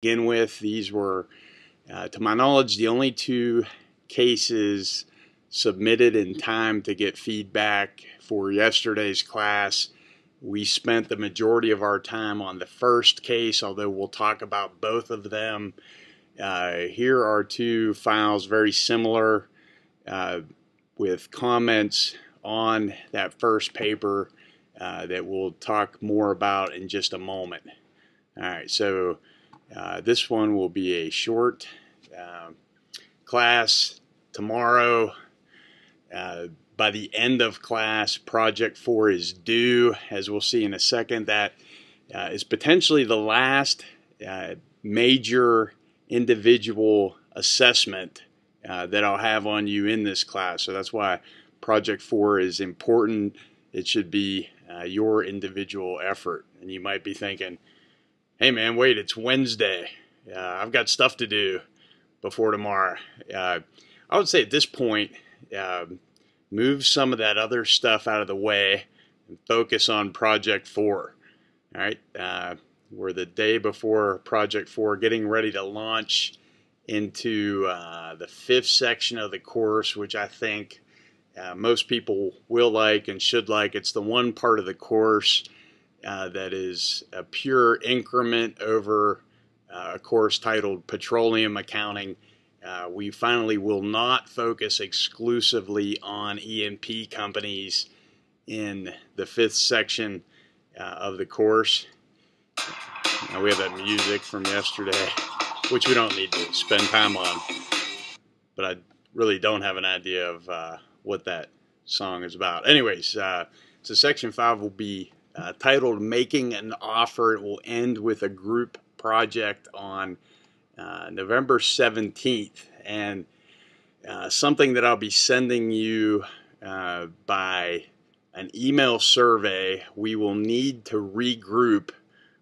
begin with, these were, to my knowledge, the only two cases submitted in time to get feedback for yesterday's class. We spent the majority of our time on the first case, although we'll talk about both of them. Here are two files very similar with comments on that first paper that we'll talk more about in just a moment. Alright, so this one will be a short class tomorrow. By the end of class, Project 4 is due, as we'll see in a second. That is potentially the last major individual assessment that I'll have on you in this class. So that's why Project 4 is important. It should be your individual effort. And you might be thinking, hey man, wait, it's Wednesday. I've got stuff to do before tomorrow. I would say at this point, move some of that other stuff out of the way and focus on Project 4. All right, we're the day before Project 4, getting ready to launch into the 5th section of the course, which I think most people will like and should like. It's the one part of the course that is a pure increment over a course titled Petroleum Accounting. We finally will not focus exclusively on E&P companies in the 5th section of the course. We have that music from yesterday, which we don't need to spend time on, but I really don't have an idea of what that song is about. Anyways, so section 5 will be titled Making an Offer. It will end with a group project on November 17th, and something that I'll be sending you by an email survey. We will need to regroup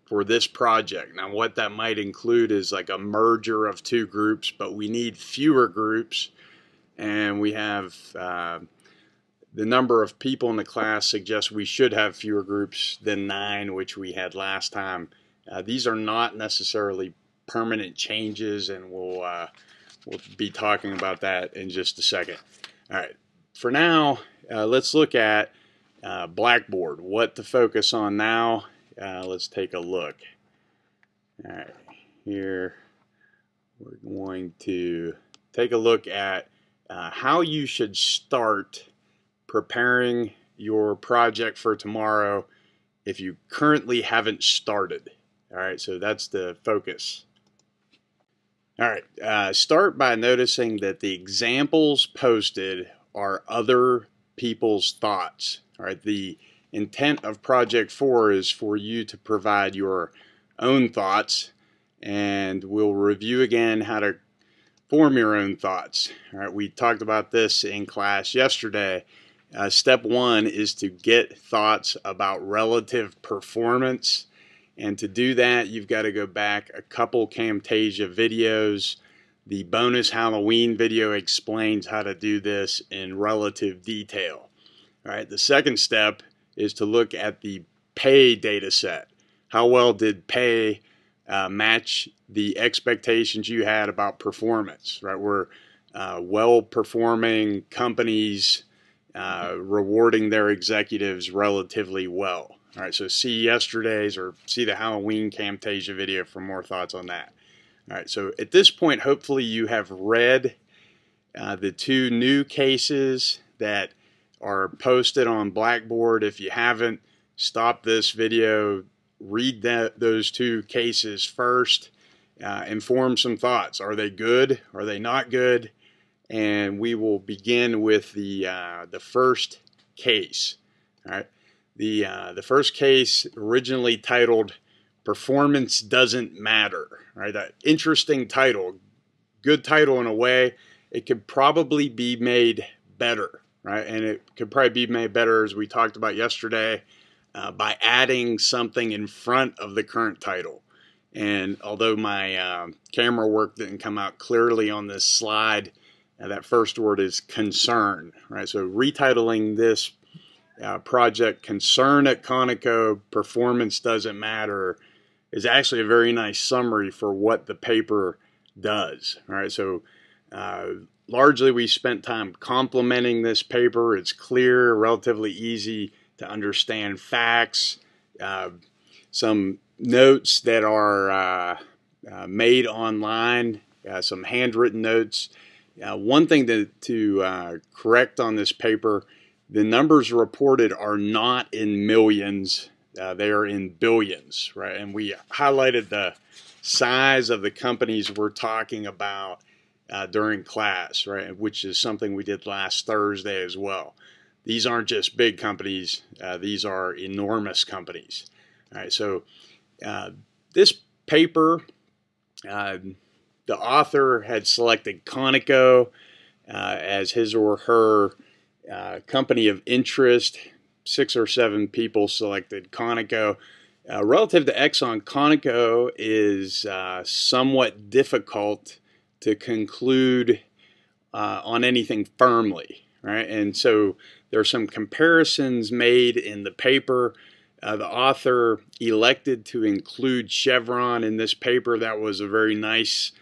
for this project. Now what that might include is like a merger of two groups, but we need fewer groups, and we have the number of people in the class suggests we should have fewer groups than 9, which we had last time. These are not necessarily permanent changes, and we'll be talking about that in just a second. All right, for now, let's look at Blackboard, what to focus on now. Let's take a look. All right, here we're going to take a look at how you should start preparing your project for tomorrow if you currently haven't started. All right, so that's the focus. All right, start by noticing that the examples posted are other people's thoughts. All right, the intent of Project 4 is for you to provide your own thoughts, and we'll review again how to form your own thoughts. All right, we talked about this in class yesterday. Step 1 is to get thoughts about relative performance. And to do that, you've got to go back a couple Camtasia videos. The bonus Halloween video explains how to do this in relative detail. All right, the second step is to look at the pay data set. How well did pay match the expectations you had about performance? Right, we're well-performing companies rewarding their executives relatively well. All right, so see yesterday's or see the Halloween Camtasia video for more thoughts on that. All right, so at this point, hopefully you have read the two new cases that are posted on Blackboard. If you haven't, stop this video, read those two cases first, and form some thoughts. Are they good? Are they not good? And we will begin with the first case. All right. The first case, originally titled Performance Doesn't Matter. Right, that interesting title, good title in a way. It could probably be made better, right? And it could probably be made better, as we talked about yesterday, by adding something in front of the current title. And although my camera work didn't come out clearly on this slide, that first word is concern, right? So retitling this project Concern at Conoco, Performance Doesn't Matter, is actually a very nice summary for what the paper does. All right, so largely we spent time complimenting this paper. It's clear, relatively easy to understand facts, some notes that are made online, some handwritten notes. One thing to correct on this paper, the numbers reported are not in millions, they are in billions, right? And we highlighted the size of the companies we're talking about during class, right? Which is something we did last Thursday as well. These aren't just big companies, these are enormous companies. All right, so this paper, the author had selected Conoco as his or her company of interest. 6 or 7 people selected Conoco. Relative to Exxon, Conoco is somewhat difficult to conclude on anything firmly, right? And so there are some comparisons made in the paper. The author elected to include Chevron in this paper. That was a very nice,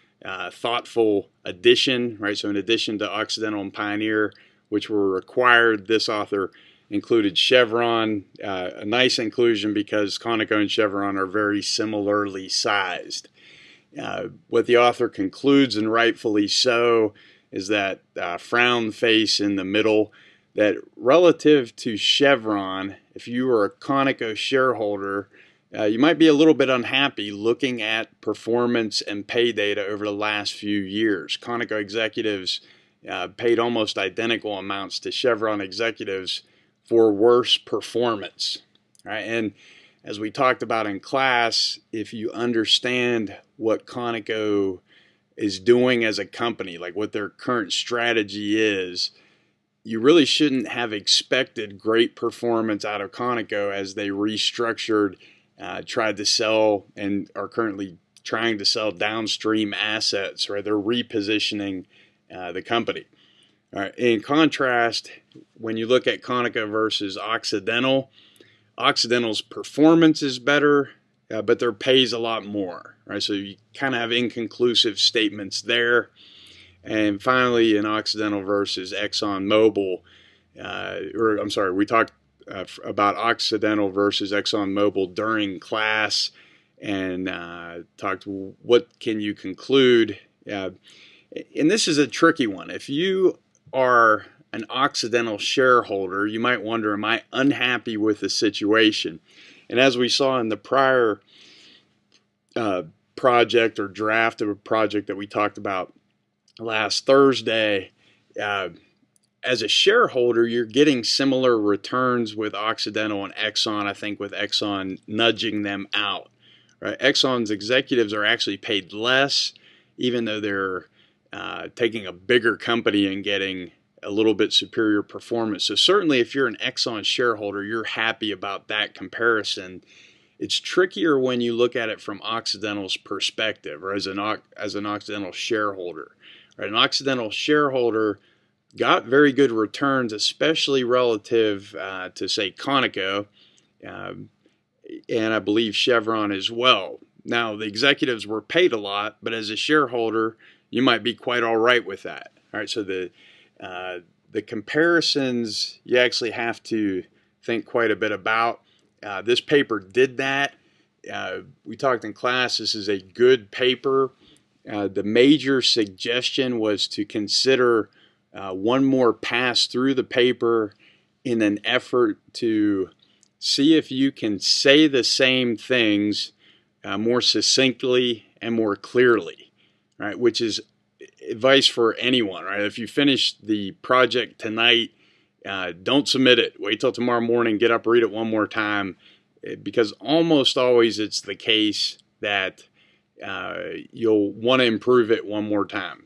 thoughtful addition, right? So in addition to Occidental and Pioneer, which were required, this author included Chevron. A nice inclusion because Conoco and Chevron are very similarly sized. What the author concludes, and rightfully so, is that frown face in the middle, that relative to Chevron, if you were a Conoco shareholder, you might be a little bit unhappy looking at performance and pay data over the last few years. Conoco executives paid almost identical amounts to Chevron executives for worse performance, right? And as we talked about in class, if you understand what Conoco is doing as a company, like what their current strategy is, you really shouldn't have expected great performance out of Conoco as they restructured, tried to sell, and are currently trying to sell downstream assets, right? They're repositioning the company. All right. In contrast, when you look at Conoco versus Occidental, Occidental's performance is better, but their pay is a lot more, right? So you kind of have inconclusive statements there. And finally, in Occidental versus ExxonMobil, we talked about Occidental versus ExxonMobil during class, and talked what can you conclude. And this is a tricky one. If you are an Occidental shareholder, you might wonder, am I unhappy with the situation? And as we saw in the prior project or draft of a project that we talked about last Thursday, as a shareholder, you're getting similar returns with Occidental and Exxon, I think with Exxon nudging them out. Right? Exxon's executives are actually paid less, even though they're taking a bigger company and getting a little bit superior performance. So certainly if you're an Exxon shareholder, you're happy about that comparison. It's trickier when you look at it from Occidental's perspective, or as an Occidental shareholder. Right? An Occidental shareholder got very good returns, especially relative to, say, Conoco, and I believe Chevron as well. Now, the executives were paid a lot, but as a shareholder, you might be quite all right with that. All right, so the comparisons you actually have to think quite a bit about. This paper did that. We talked in class, this is a good paper. The major suggestion was to consider one more pass through the paper in an effort to see if you can say the same things more succinctly and more clearly, right? Which is advice for anyone, right? If you finish the project tonight, don't submit it. Wait till tomorrow morning, get up, read it one more time, because almost always it's the case that you'll want to improve it one more time.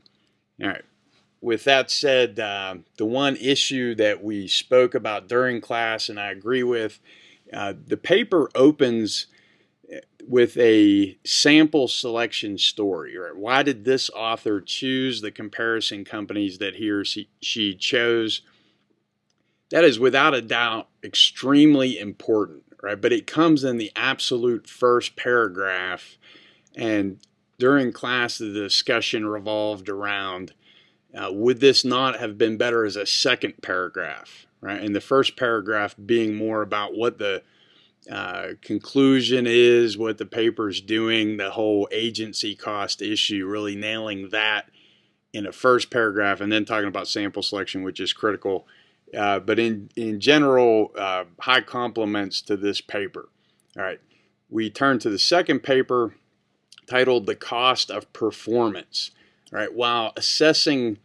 All right. With that said, the one issue that we spoke about during class, and I agree with, the paper opens with a sample selection story. Right? Why did this author choose the comparison companies that he or she chose? That is without a doubt extremely important. right? But it comes in the absolute first paragraph, and during class the discussion revolved around would this not have been better as a second paragraph, right? And the first paragraph being more about what the conclusion is, what the paper's doing, the whole agency cost issue, really nailing that in a first paragraph, and then talking about sample selection, which is critical. But in general, high compliments to this paper. All right, we turn to the second paper titled The Cost of Performance. All right, while assessing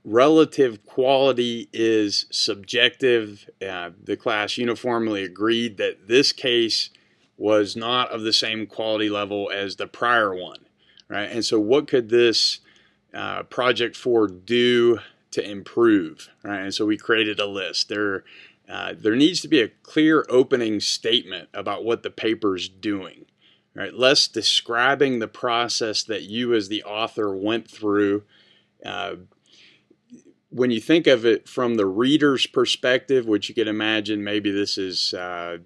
relative quality is subjective, the class uniformly agreed that this case was not of the same quality level as the prior one, right? And so what could this Project 4 do to improve, right? And so we created a list. There needs to be a clear opening statement about what the paper's doing, right? Less describing the process that you as the author went through. When you think of it from the reader's perspective, which you can imagine maybe this is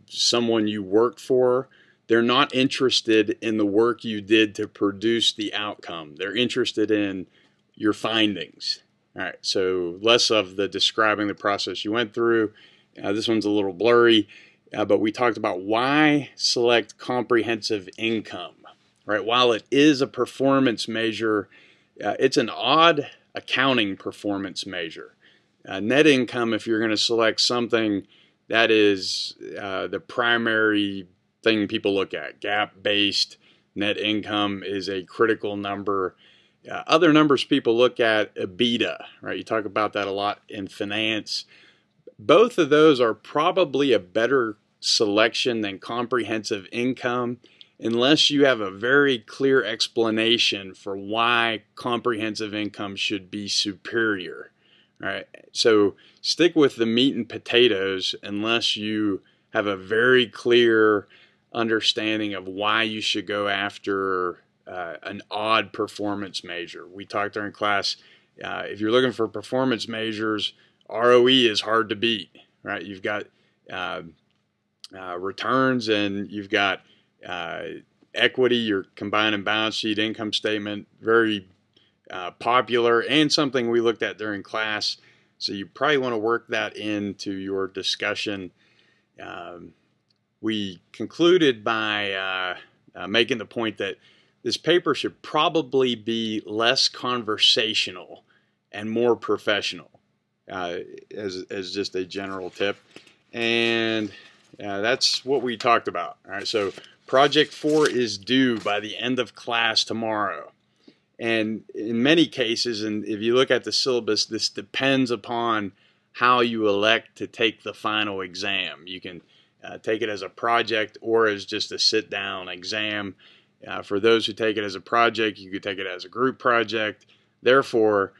someone you work for, they're not interested in the work you did to produce the outcome. They're interested in your findings. All right, so less of the describing the process you went through. This one's a little blurry, but we talked about why select comprehensive income. Right, while it is a performance measure, it's an odd accounting performance measure. Net income, if you're going to select something that is the primary thing people look at, GAAP-based net income is a critical number. Other numbers people look at, EBITDA, right? You talk about that a lot in finance. Both of those are probably a better selection than comprehensive income, unless you have a very clear explanation for why comprehensive income should be superior. All right, so stick with the meat and potatoes unless you have a very clear understanding of why you should go after an odd performance measure. We talked during class, if you're looking for performance measures, ROE is hard to beat, right? You've got returns, and you've got equity, your combined and balance sheet, income statement, very popular, and something we looked at during class. So you probably want to work that into your discussion. We concluded by making the point that this paper should probably be less conversational and more professional, as just a general tip. And that's what we talked about. All right, so Project 4 is due by the end of class tomorrow. And in many cases, and if you look at the syllabus, this depends upon how you elect to take the final exam. You can take it as a project or as just a sit-down exam. For those who take it as a project, you could take it as a group project. Therefore,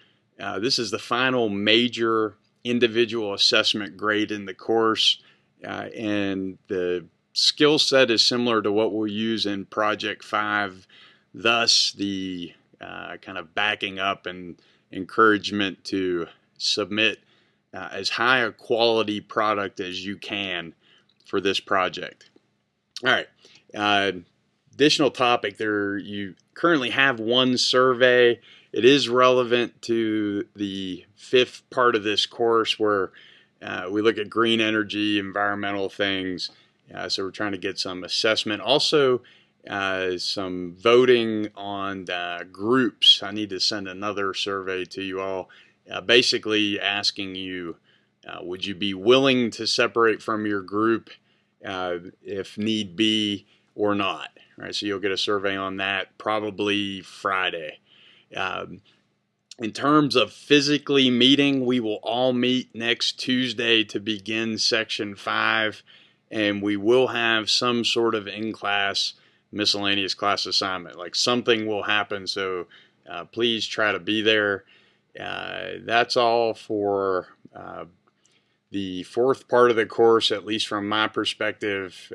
this is the final major individual assessment grade in the course, and the skill set is similar to what we'll use in Project 5, thus the kind of backing up and encouragement to submit as high a quality product as you can for this project. All right, additional topic there, you currently have one survey. It is relevant to the fifth part of this course where we look at green energy, environmental things. So we're trying to get some assessment. Also, some voting on groups. I need to send another survey to you all, basically asking you, would you be willing to separate from your group if need be or not? Right, so you'll get a survey on that probably Friday. In terms of physically meeting, we will all meet next Tuesday to begin Section 5, and we will have some sort of in-class miscellaneous class assignment. Like something will happen, so please try to be there. That's all for the fourth part of the course, at least from my perspective.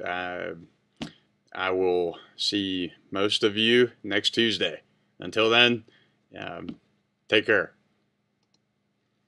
I will see most of you next Tuesday. Until then, take care.